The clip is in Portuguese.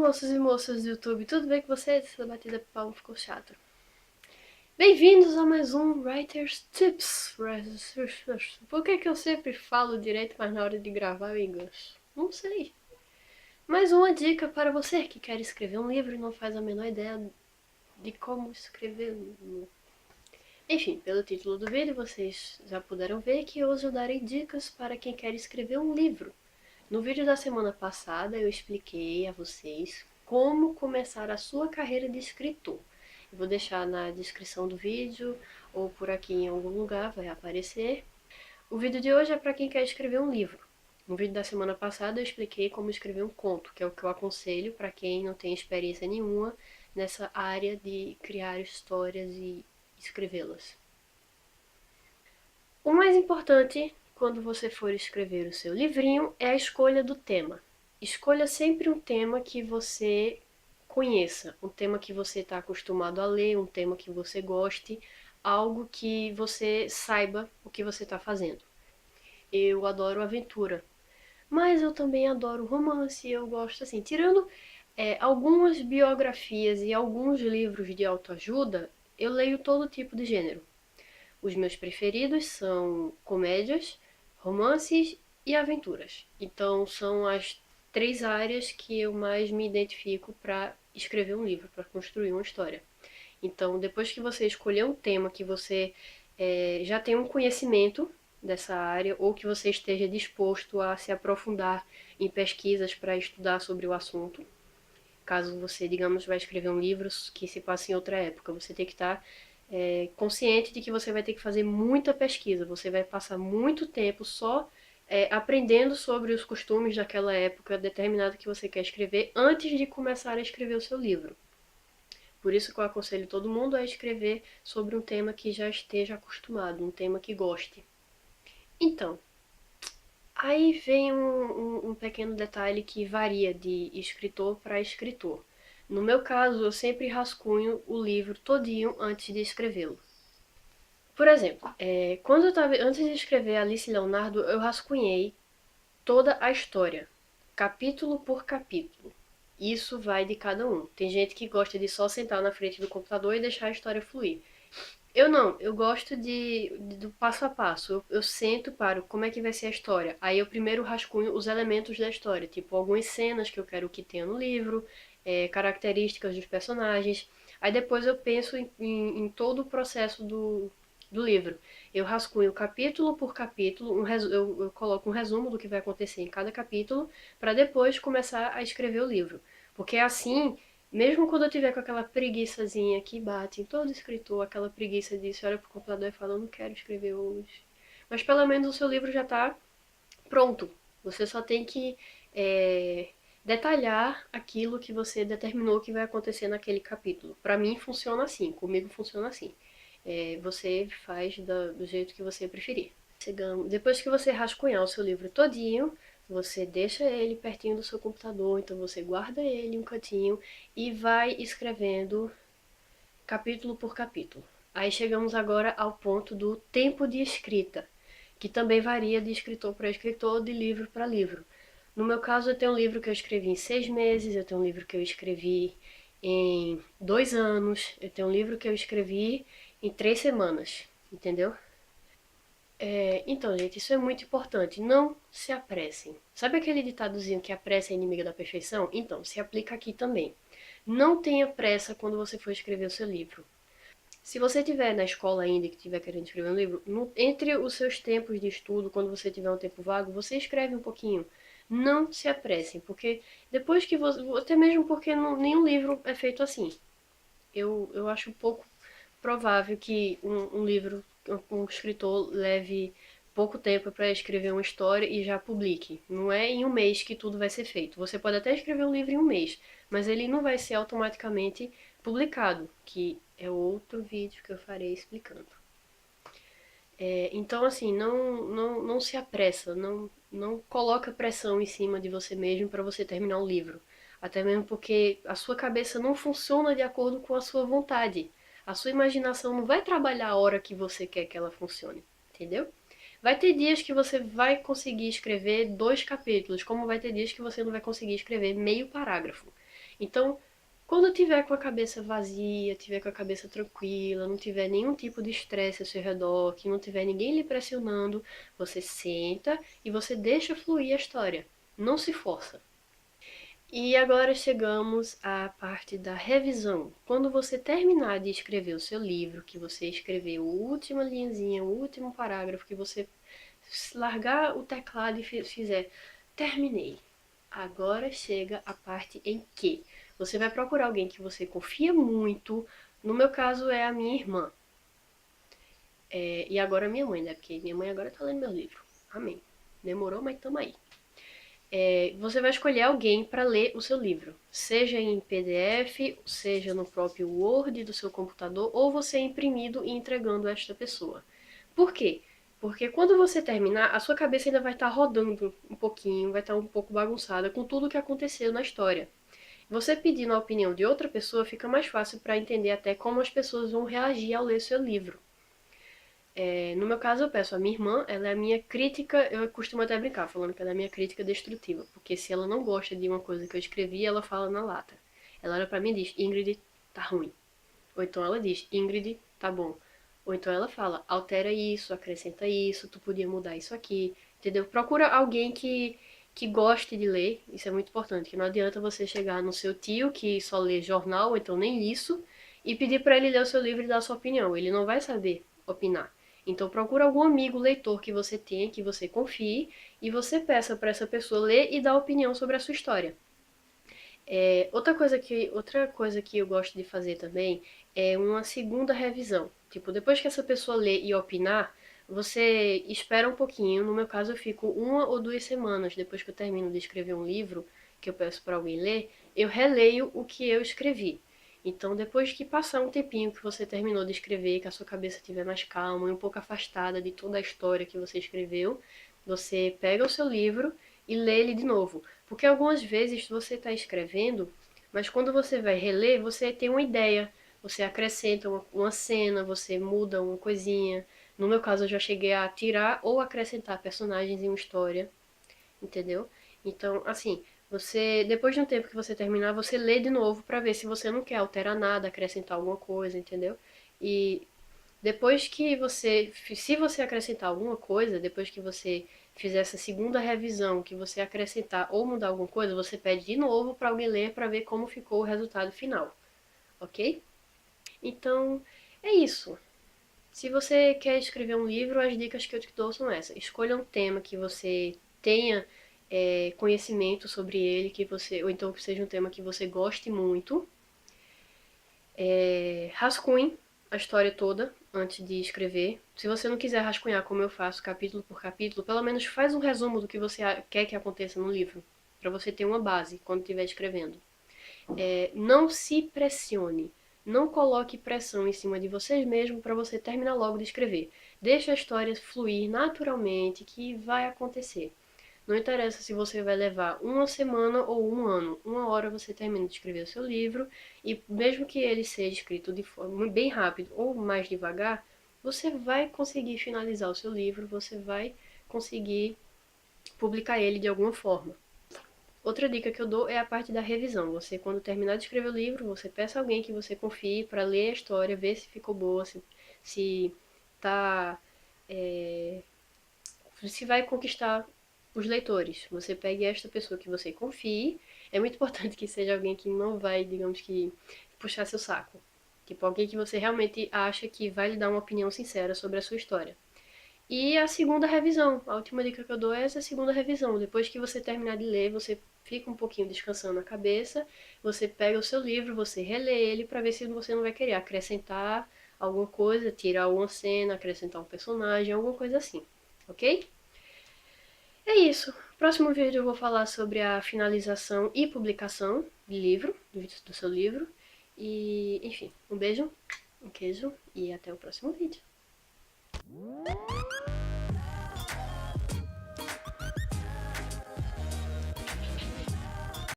moços e moças do YouTube, tudo bem com vocês? Essa batida de palma ficou chata. Bem-vindos a mais um Writer's Tips. Por que eu sempre falo direito, mas na hora de gravar eu engancho? Não sei. Mais uma dica para você que quer escrever um livro e não faz a menor ideia de como escrever um. Enfim, pelo título do vídeo vocês já puderam ver que hoje eu darei dicas para quem quer escrever um livro. No vídeo da semana passada eu expliquei a vocês como começar a sua carreira de escritor. Eu vou deixar na descrição do vídeo ou por aqui em algum lugar, vai aparecer. O vídeo de hoje é para quem quer escrever um livro. No vídeo da semana passada eu expliquei como escrever um conto, que é o que eu aconselho para quem não tem experiência nenhuma nessa área de criar histórias e escrevê-las. O mais importante quando você for escrever o seu livrinho é a escolha do tema. Escolha sempre um tema que você conheça, um tema que você está acostumado a ler, um tema que você goste, algo que você saiba o que você está fazendo. Eu adoro aventura, mas eu também adoro romance, eu gosto assim, tirando algumas biografias e alguns livros de autoajuda, eu leio todo tipo de gênero. Os meus preferidos são comédias, romances e aventuras. Então são as três áreas que eu mais me identifico para escrever um livro, para construir uma história. Então, depois que você escolher um tema que você já tem um conhecimento dessa área ou que você esteja disposto a se aprofundar em pesquisas para estudar sobre o assunto, caso você, digamos, vai escrever um livro que se passa em outra época, você tem que estar consciente de que você vai ter que fazer muita pesquisa, você vai passar muito tempo só aprendendo sobre os costumes daquela época determinada que você quer escrever antes de começar a escrever o seu livro. Por isso que eu aconselho todo mundo a escrever sobre um tema que já esteja acostumado, um tema que goste. Então, aí vem um pequeno detalhe que varia de escritor para escritor. No meu caso, eu sempre rascunho o livro todinho antes de escrevê-lo. Por exemplo, quando eu tava, antes de escrever Alice Leonardo, eu rascunhei toda a história, capítulo por capítulo. Isso vai de cada um. Tem gente que gosta de só sentar na frente do computador e deixar a história fluir. Eu não, eu gosto do passo a passo. Eu sento, paro, como é que vai ser a história? Aí eu primeiro rascunho os elementos da história, tipo algumas cenas que eu quero que tenha no livro, características dos personagens. Aí depois eu penso em todo o processo do livro. Eu rascunho capítulo por capítulo, eu coloco um resumo do que vai acontecer em cada capítulo, para depois começar a escrever o livro. Porque assim, mesmo quando eu tiver com aquela preguiçazinha que bate em todo escritor, aquela preguiça de você olha pro computador e fala, eu não quero escrever hoje. Mas pelo menos o seu livro já está pronto. Você só tem que detalhar aquilo que você determinou que vai acontecer naquele capítulo. Para mim funciona assim, comigo funciona assim. Você faz do jeito que você preferir. Depois que você rascunhar o seu livro todinho, você deixa ele pertinho do seu computador, então você guarda ele em um cantinho e vai escrevendo capítulo por capítulo. Aí chegamos agora ao ponto do tempo de escrita, que também varia de escritor para escritor, de livro para livro. No meu caso, eu tenho um livro que eu escrevi em 6 meses, eu tenho um livro que eu escrevi em 2 anos, eu tenho um livro que eu escrevi em 3 semanas, entendeu? Então, gente, isso é muito importante. Não se apressem. Sabe aquele ditadozinho que a pressa é inimiga da perfeição? Então, se aplica aqui também. Não tenha pressa quando você for escrever o seu livro. Se você estiver na escola ainda e que estiver querendo escrever um livro, entre os seus tempos de estudo, quando você tiver um tempo vago, você escreve um pouquinho. Não se apressem, porque depois que você. Até mesmo porque nenhum livro é feito assim. Eu acho pouco provável que um livro, um escritor leve pouco tempo para escrever uma história e já publique. Não é em um mês que tudo vai ser feito. Você pode até escrever um livro em um mês, mas ele não vai ser automaticamente publicado, que é outro vídeo que eu farei explicando. Então, assim, não se apressa, não coloca pressão em cima de você mesmo para você terminar o livro. Até mesmo porque a sua cabeça não funciona de acordo com a sua vontade. A sua imaginação não vai trabalhar a hora que você quer que ela funcione, entendeu? Vai ter dias que você vai conseguir escrever 2 capítulos, como vai ter dias que você não vai conseguir escrever meio parágrafo. Então, quando tiver com a cabeça vazia, tiver com a cabeça tranquila, não tiver nenhum tipo de estresse ao seu redor, que não tiver ninguém lhe pressionando, você senta e você deixa fluir a história. Não se força. E agora chegamos à parte da revisão. Quando você terminar de escrever o seu livro, que você escreveu a última linhazinha, o último parágrafo, que você largar o teclado e fizer, terminei. Agora chega a parte em que você vai procurar alguém que você confia muito. No meu caso é a minha irmã. E agora a minha mãe, né? Porque minha mãe agora tá lendo meu livro. Amém. Demorou, mas tamo aí. Você vai escolher alguém para ler o seu livro, seja em PDF, seja no próprio Word do seu computador, ou você imprimindo e entregando a esta pessoa. Por quê? Porque quando você terminar, a sua cabeça ainda vai estar rodando um pouquinho, vai estar um pouco bagunçada com tudo o que aconteceu na história. Você pedindo a opinião de outra pessoa fica mais fácil para entender até como as pessoas vão reagir ao ler seu livro. No meu caso, eu peço a minha irmã, ela é a minha crítica, eu costumo até brincar, falando que ela é a minha crítica destrutiva, porque se ela não gosta de uma coisa que eu escrevi, ela fala na lata. Ela olha pra mim e diz, Ingrid, tá ruim. Ou então ela diz, Ingrid, tá bom. Ou então ela fala, altera isso, acrescenta isso, tu podia mudar isso aqui, entendeu? Procura alguém que goste de ler, isso é muito importante, que não adianta você chegar no seu tio, que só lê jornal, ou então nem isso, e pedir para ele ler o seu livro e dar a sua opinião. Ele não vai saber opinar. Então procura algum amigo leitor que você tenha, que você confie, e você peça para essa pessoa ler e dar opinião sobre a sua história. Outra coisa que eu gosto de fazer também é uma segunda revisão. Tipo, depois que essa pessoa lê e opinar, você espera um pouquinho. No meu caso, eu fico 1 ou 2 semanas depois que eu termino de escrever um livro que eu peço para alguém ler, eu releio o que eu escrevi. Então, depois que passar um tempinho que você terminou de escrever, que a sua cabeça estiver mais calma e um pouco afastada de toda a história que você escreveu, você pega o seu livro e lê ele de novo. Porque algumas vezes você está escrevendo, mas quando você vai reler, você tem uma ideia, você acrescenta uma cena, você muda uma coisinha. No meu caso, eu já cheguei a tirar ou acrescentar personagens em uma história, entendeu? Então, assim, você depois de um tempo que você terminar, você lê de novo para ver se você não quer alterar nada, acrescentar alguma coisa, entendeu? E depois que você, se você acrescentar alguma coisa, depois que você fizer essa segunda revisão, que você acrescentar ou mudar alguma coisa, você pede de novo para alguém ler para ver como ficou o resultado final, ok? Então, é isso. Se você quer escrever um livro, as dicas que eu te dou são essas. Escolha um tema que você tenha conhecimento sobre ele, que você, ou então que seja um tema que você goste muito. Rascunhe a história toda antes de escrever. Se você não quiser rascunhar como eu faço, capítulo por capítulo, pelo menos faz um resumo do que você quer que aconteça no livro, para você ter uma base quando estiver escrevendo. Não se pressione. Não coloque pressão em cima de vocês mesmos para você terminar logo de escrever. Deixe a história fluir naturalmente, que vai acontecer. Não interessa se você vai levar uma semana ou um ano. Uma hora você termina de escrever o seu livro e mesmo que ele seja escrito de forma bem rápido ou mais devagar, você vai conseguir finalizar o seu livro, você vai conseguir publicar ele de alguma forma. Outra dica que eu dou é a parte da revisão. Você, quando terminar de escrever o livro, você peça alguém que você confie para ler a história, ver se ficou boa, se tá, é, se vai conquistar os leitores. Você pegue esta pessoa que você confie. É muito importante que seja alguém que não vai, digamos que, puxar seu saco. Tipo, alguém que você realmente acha que vai lhe dar uma opinião sincera sobre a sua história. E a segunda revisão. A última dica que eu dou é essa segunda revisão. Depois que você terminar de ler, você fica um pouquinho descansando a cabeça, você pega o seu livro, você relê ele para ver se você não vai querer acrescentar alguma coisa, tirar alguma cena, acrescentar um personagem, alguma coisa assim, ok? É isso. Próximo vídeo eu vou falar sobre a finalização e publicação de livro, do seu livro. E, enfim, um beijo, um queijo e até o próximo vídeo.